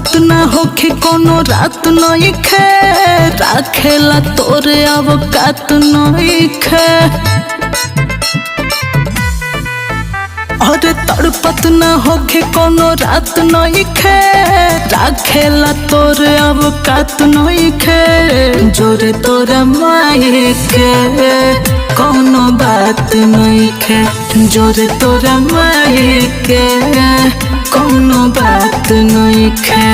तड़पत ना होखे कोनो रात नइखे, राखेला तोरे अवकात नइखे। अरे तड़पत ना होखे कोनो रात नइखे, राखेला तोरे अवकात नइखे। जोरे तोरा मायके कोनो बात नइखे, जोरे तोरा मायके कोनो बात नइखे।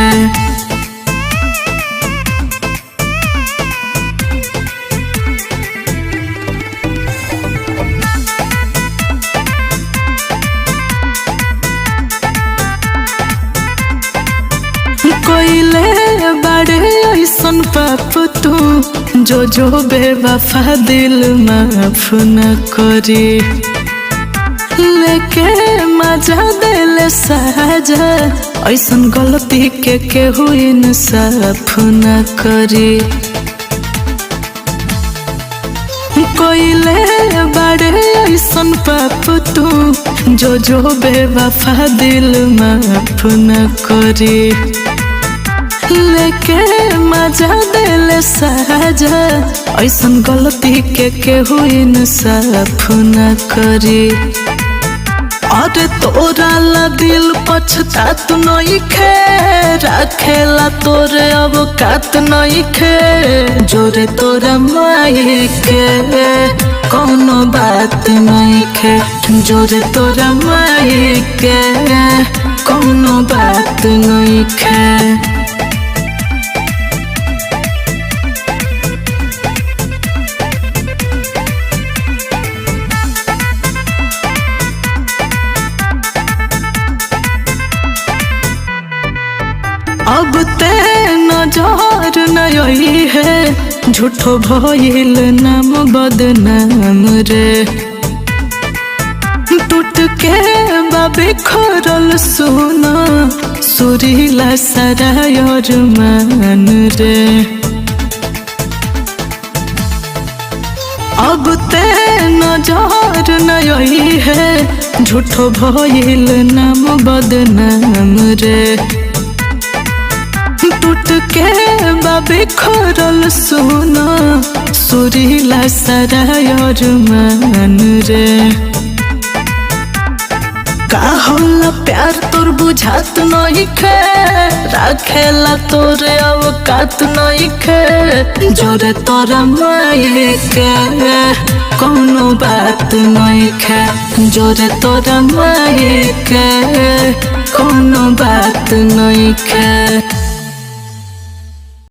कोइले बड़े ऐसन पाप तू जो जो बेवफा दिल माफ न करी, लेके मजा दिल साजा ऐसन गलती के केहू इंसाफ न करी। कोइले बड़े ऐसन पाप तू जो जो बेवफा दिल माफ न करी, लेके मजा दिल साजा ऐसन गलती के केहू इंसाफ न करी। अरे तोरा ला दिल पछतात नइखे, राखेला तोरे अवकात नइखे। जोरे तोरा मायके कोनो बात नइखे, जोरे तोरा मायके कोनो बात नइखे। अब ते नजर नई है, झूठो भइल नाम बदनाम रे। टूट के बाबे खोरल सुना सुरीला सारा अरमान रे। अब ते नजर नई है, झूठो भइल नाम बदनाम रे। टूट के बाबे खोरल सुना सुरीला सारा अरमान रे। का होला प्यार तोर बुझात नइखे, राखेला तोरे अवकात नइखे। जोरे तोरा मायके कोनो बात नइखे, जोरे तोरा मायके कोनो बात नइखे।